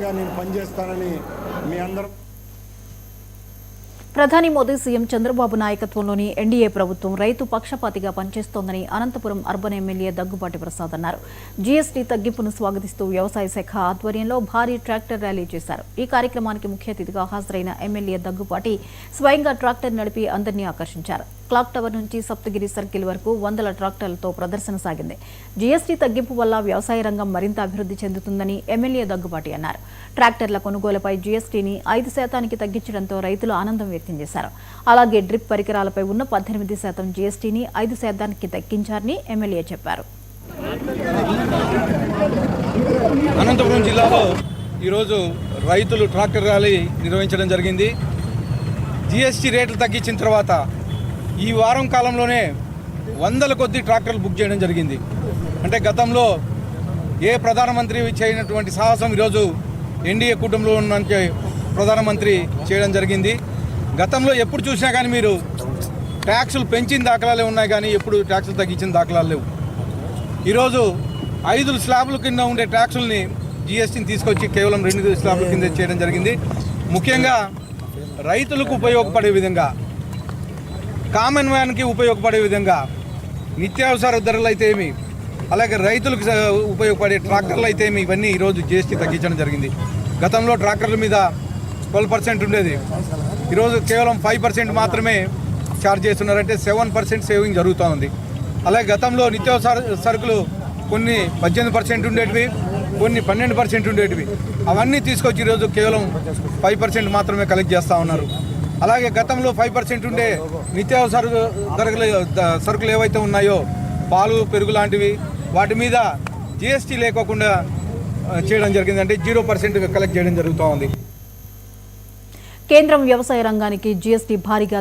దిశగా నేను పనిచేస్తానని మీ అందరం. ప్రధాని మోదీ సీఎం చంద్రబాబు నాయకత్వంలోని ఎన్డీఏ ప్రభుత్వం రైతు పక్షపాతిగా పనిచేస్తోందని అనంతపురం అర్బన్ ఎమ్మెల్యే దగ్గుబాటి ప్రసాద్ అన్నారు. జీఎస్టీ తగ్గింపును స్వాగతిస్తూ వ్యవసాయ శాఖ ఆధ్వర్యంలో భారీ ట్రాక్టర్ ర్యాలీ చేశారు. ఈ కార్యక్రమానికి ముఖ్య అతిథిగా హాజరైన ఎమ్మెల్యే దగ్గుబాటి స్వయంగా ట్రాక్టర్ నడిపి అందరినీ ఆకర్షించారు. క్లాక్ టవర్ నుంచి సప్తగిరి సర్కిల్ వరకు వందల ట్రాక్టర్లతో ప్రదర్శన సాగింది. జీఎస్టీ తగ్గింపు వల్ల వ్యవసాయ రంగం మరింత అభివృద్ధి చెందుతుందని ఎమ్మెల్యే దగ్గుబాటి అన్నారు. ట్రాక్టర్ల కొనుగోలుపై జీఎస్టీని 5% తగ్గించడంతో రైతులు ఆనందం వ్యక్తం చేశారు. అలాగే డ్రిప్ పరికరాలపై ఉన్న 18% జీఎస్టీని 5% తగ్గించారని ఎమ్మెల్యే చెప్పారు. అనంతపురం జిల్లాలో ఈరోజు రైతులు ట్రాక్టర్ ర్యాలీ నిర్వహించడం జరిగింది. జీఎస్టీ రేట్లు తగ్గించిన తర్వాత ఈ వారం కాలంలోనే వందల కొద్ది ట్రాక్టర్లు బుక్ చేయడం జరిగింది. అంటే గతంలో ఏ ప్రధానమంత్రి చేయనటువంటి సాహసం ఈరోజు ఎన్డీఏ కూటమిలో ఉన్న ప్రధానమంత్రి చేయడం జరిగింది. గతంలో ఎప్పుడు చూసినా కానీ మీరు ట్యాక్సులు పెంచిన దాఖలాలే ఉన్నాయి, కానీ ఎప్పుడు ట్యాక్సులు తగ్గించిన దాఖలాలు లేవు. ఈరోజు 5 స్లాబ్ల కింద ఉండే ట్యాక్సుల్ని జీఎస్టీని తీసుకొచ్చి కేవలం 2 స్లాబ్ల కింద చేయడం జరిగింది. ముఖ్యంగా రైతులకు ఉపయోగపడే విధంగా, కామన్ మ్యాన్కి ఉపయోగపడే విధంగా నిత్యావసర ధరలు అయితే ఏమి, అలాగే రైతులకు ఉపయోగపడే ట్రాక్టర్లు అయితే ఏమి, ఇవన్నీ ఈరోజు జీఎస్టీ తగ్గించడం జరిగింది. గతంలో ట్రాక్టర్ల మీద 12% ఉండేది, ఈరోజు కేవలం 5% మాత్రమే ఛార్జ్ చేస్తున్నారంటే 7% సేవింగ్ జరుగుతూ ఉంది. అలాగే గతంలో నిత్యావసర సరుకులు కొన్ని 18% ఉండేటివి, కొన్ని 12% ఉండేటివి, అవన్నీ తీసుకొచ్చి ఈరోజు కేవలం 5% మాత్రమే కలెక్ట్ చేస్తూ ఉన్నారు. అలాగే గతంలో 5% ఉండే నిత్యావసర సరుకులు ఏవైతే ఉన్నాయో, పాలు పెరుగు లాంటివి, వాటి మీద జీఎస్టీ లేకోకుండా చేయడం జరిగింది. అంటే 0% కలెక్ట్ చేయడం జరుగుతూ ఉంది. కేంద్రం వ్యవసాయ రంగానికి జీఎస్టీ భారీగా